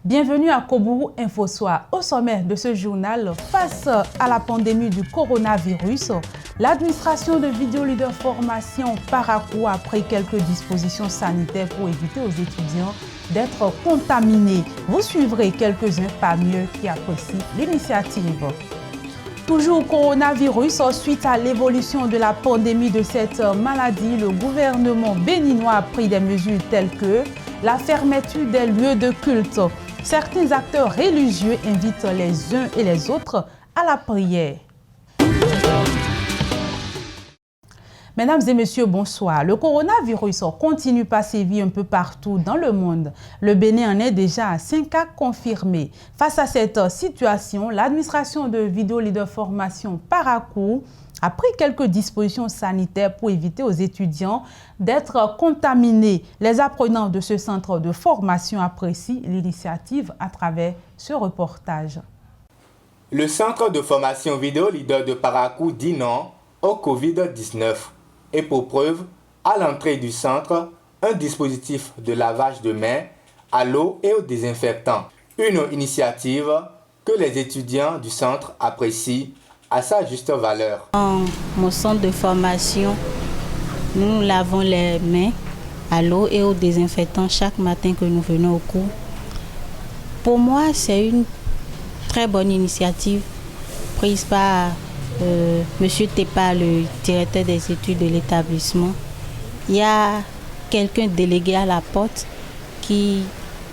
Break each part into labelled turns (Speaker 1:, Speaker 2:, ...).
Speaker 1: Bienvenue à Kobourou Info Soir. Au sommet de ce journal, face à la pandémie du coronavirus, l'administration de Vidéo Leader Formation Parakou a pris quelques dispositions sanitaires pour éviter aux étudiants d'être contaminés. Vous suivrez quelques-uns parmi eux qui apprécient l'initiative. Toujours coronavirus, suite à l'évolution de la pandémie de cette maladie, le gouvernement béninois a pris des mesures telles que la fermeture des lieux de culte. Certains acteurs religieux invitent les uns et les autres à la prière. Mesdames et messieurs, bonsoir. Le coronavirus continue par sévir un peu partout dans le monde. Le Bénin en est déjà à 5 cas confirmés. Face à cette situation, l'administration de Vidéo Leader Formation Parakou a pris quelques dispositions sanitaires pour éviter aux étudiants d'être contaminés. Les apprenants de ce centre de formation apprécient l'initiative à travers ce reportage.
Speaker 2: Le centre de formation Vidéo Leader de Parakou dit non au Covid-19. Et pour preuve, à l'entrée du centre, un dispositif de lavage de mains à l'eau et au désinfectant. Une initiative que les étudiants du centre apprécient à sa juste valeur.
Speaker 3: Dans mon centre de formation, nous lavons les mains à l'eau et au désinfectant chaque matin que nous venons au cours. Pour moi, c'est une très bonne initiative prise par Monsieur Tepa, le directeur des études de l'établissement. Il y a quelqu'un délégué à la porte qui,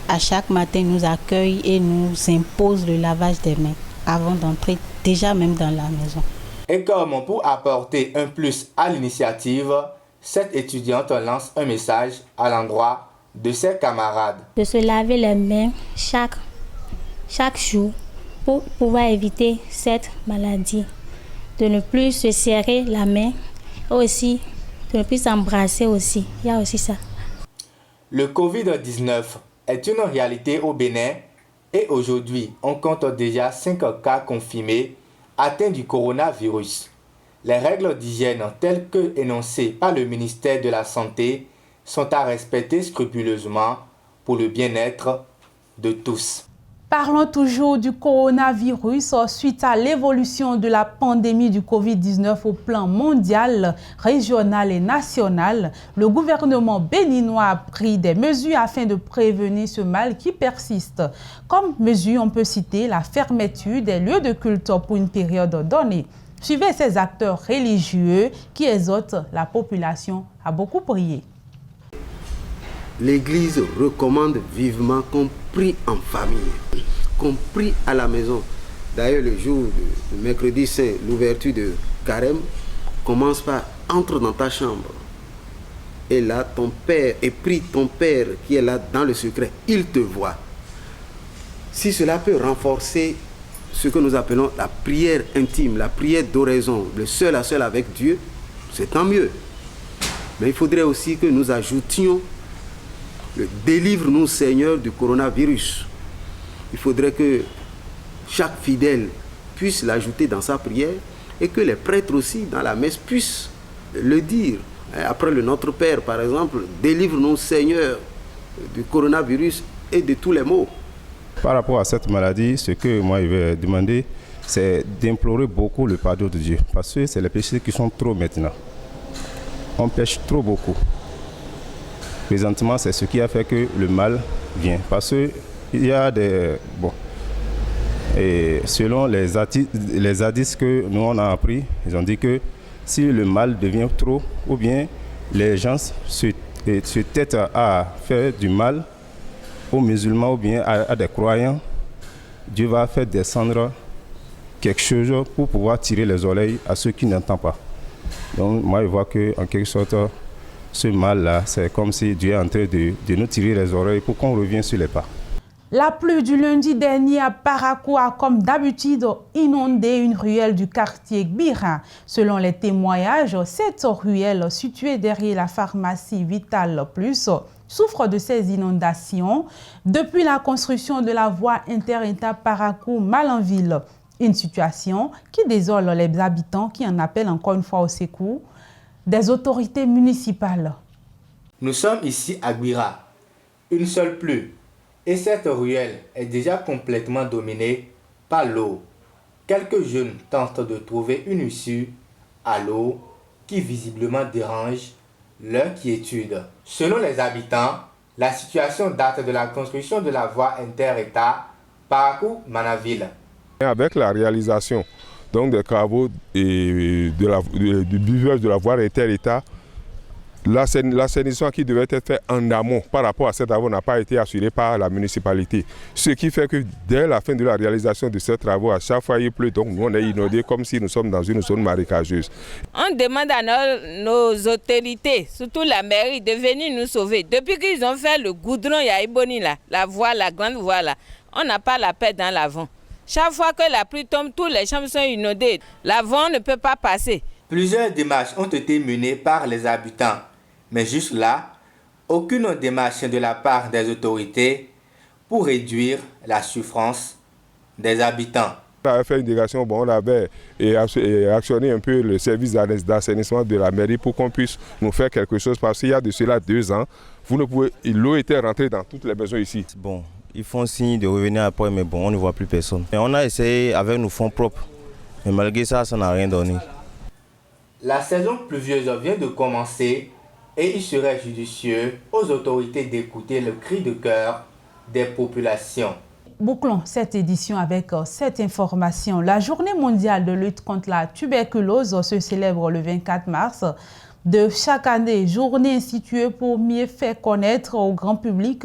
Speaker 3: à chaque matin, nous accueille et nous impose le lavage des mains avant d'entrer déjà même dans la maison.
Speaker 2: Et comme pour apporter un plus à l'initiative, cette étudiante lance un message à l'endroit de ses camarades.
Speaker 4: De se laver les mains chaque jour pour pouvoir éviter cette maladie. De ne plus se serrer la main, aussi de ne plus s'embrasser aussi. Il y a aussi ça.
Speaker 2: Le Covid-19 est une réalité au Bénin et aujourd'hui, on compte déjà 5 cas confirmés atteints du coronavirus. Les règles d'hygiène telles que énoncées par le ministère de la Santé sont à respecter scrupuleusement pour le bien-être de tous.
Speaker 1: Parlons toujours du coronavirus. Suite à l'évolution de la pandémie du Covid-19 au plan mondial, régional et national, le gouvernement béninois a pris des mesures afin de prévenir ce mal qui persiste. Comme mesure, on peut citer la fermeture des lieux de culte pour une période donnée. Suivez ces acteurs religieux qui exhortent la population à beaucoup prier.
Speaker 5: L'Église recommande vivement qu'on prie en famille, qu'on prie à la maison. D'ailleurs, le jour de mercredi saint, l'ouverture de carême commence par « entre dans ta chambre ». Et là, ton Père, et prie ton Père qui est là dans le secret, il te voit. Si cela peut renforcer ce que nous appelons la prière intime, la prière d'oraison, le seul à seul avec Dieu, c'est tant mieux. Mais il faudrait aussi que nous ajoutions le délivre-nous Seigneur du coronavirus. Il faudrait que chaque fidèle puisse l'ajouter dans sa prière et que les prêtres aussi dans la messe puissent le dire. Après le Notre Père par exemple, délivre-nous Seigneur du coronavirus et de tous les maux.
Speaker 6: Par rapport à cette maladie, ce que moi je vais demander, c'est d'implorer beaucoup le pardon de Dieu. Parce que c'est les péchés qui sont trop maintenant. On pêche trop beaucoup. Présentement, c'est ce qui a fait que le mal vient. Parce qu'il y a des... Bon. Et selon les hadiths que nous on a appris, ils ont dit que si le mal devient trop, ou bien les gens se têtent à faire du mal aux musulmans ou bien à des croyants, Dieu va faire descendre quelque chose pour pouvoir tirer les oreilles à ceux qui n'entendent pas. Donc moi je vois qu'en quelque sorte, ce mal-là, c'est comme si Dieu est en train de nous tirer les oreilles pour qu'on revienne sur les pas.
Speaker 1: La pluie du lundi dernier à Parakou a, comme d'habitude, inondé une ruelle du quartier Gbira. Selon les témoignages, cette ruelle, située derrière la pharmacie Vital Plus, souffre de ces inondations depuis la construction de la voie inter-État Parakou-Malanville. Une situation qui désole les habitants qui en appellent encore une fois au secours des autorités municipales.
Speaker 2: Nous sommes ici à Gbira. Une seule pluie Et cette ruelle est déjà complètement dominée par l'eau. Quelques jeunes tentent de trouver une issue à l'eau qui visiblement dérange leur quiétude. Selon les habitants, la situation date de la construction de la voie inter-État Parakou-Manaville.
Speaker 7: Avec la réalisation donc, des travaux et du buvage de la voie inter-État, l'assainissement qui devait être fait en amont par rapport à ces travaux n'a pas été assuré par la municipalité. Ce qui fait que dès la fin de la réalisation de ces travaux, à chaque fois il pleut, donc nous on est inondés comme si nous sommes dans une zone marécageuse.
Speaker 8: On demande à nos autorités, surtout la mairie, de venir nous sauver. Depuis qu'ils ont fait le goudron Yaïboni, la voie, la grande voie là, on n'a pas la paix dans l'avant. Chaque fois que la pluie tombe, tous les champs sont inondés. L'avant ne peut pas passer.
Speaker 2: Plusieurs démarches ont été menées par les habitants. Mais juste là, aucune démarche de la part des autorités pour réduire la souffrance des habitants.
Speaker 7: On avait fait une délégation, on avait actionné un peu le service d'assainissement de la mairie pour qu'on puisse nous faire quelque chose parce qu'il y a de cela 2 ans, l'eau était rentrée dans toutes les maisons ici.
Speaker 9: Bon, ils font signe de revenir après, mais bon, on ne voit plus personne. Et on a essayé avec nos fonds propres, mais malgré ça, ça n'a rien donné.
Speaker 2: La saison pluvieuse vient de commencer. Et il serait judicieux aux autorités d'écouter le cri de cœur des populations.
Speaker 1: Bouclons cette édition avec cette information. La journée mondiale de lutte contre la tuberculose se célèbre le 24 mars de chaque année. Journée instituée pour mieux faire connaître au grand public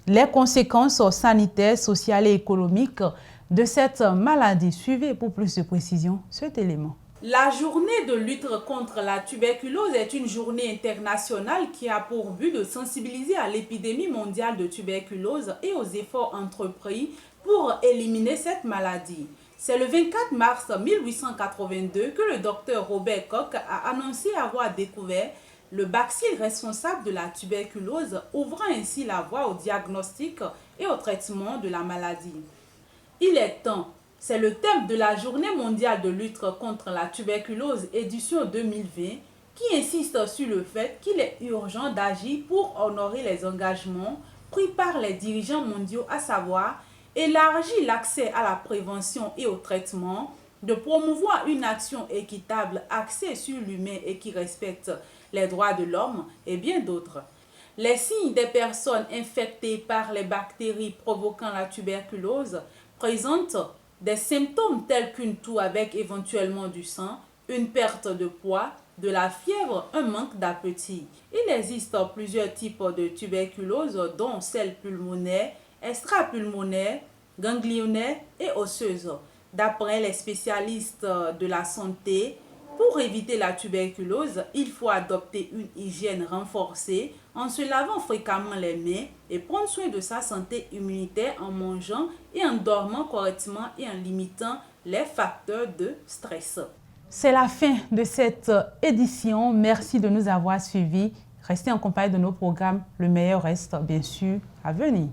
Speaker 1: les conséquences sanitaires, sociales et économiques de cette maladie. Suivez pour plus de précision cet élément. La journée de lutte contre la tuberculose est une journée internationale qui a pour but de sensibiliser à l'épidémie mondiale de tuberculose et aux efforts entrepris pour éliminer cette maladie. C'est le 24 mars 1882 que le docteur Robert Koch a annoncé avoir découvert le bacille responsable de la tuberculose, ouvrant ainsi la voie au diagnostic et au traitement de la maladie. Il est temps. C'est le thème de la Journée mondiale de lutte contre la tuberculose édition 2020 qui insiste sur le fait qu'il est urgent d'agir pour honorer les engagements pris par les dirigeants mondiaux, à savoir élargir l'accès à la prévention et au traitement, de promouvoir une action équitable axée sur l'humain et qui respecte les droits de l'homme et bien d'autres. Les signes des personnes infectées par les bactéries provoquant la tuberculose présentent des symptômes tels qu'une toux avec éventuellement du sang, une perte de poids, de la fièvre, un manque d'appétit. Il existe plusieurs types de tuberculose, dont celle pulmonaire, extra-pulmonaire, ganglionnaire et osseuse. D'après les spécialistes de la santé, pour éviter la tuberculose, il faut adopter une hygiène renforcée en se lavant fréquemment les mains et prendre soin de sa santé immunitaire en mangeant et en dormant correctement et en limitant les facteurs de stress. C'est la fin de cette édition. Merci de nous avoir suivis. Restez en compagnie de nos programmes. Le meilleur reste bien sûr à venir.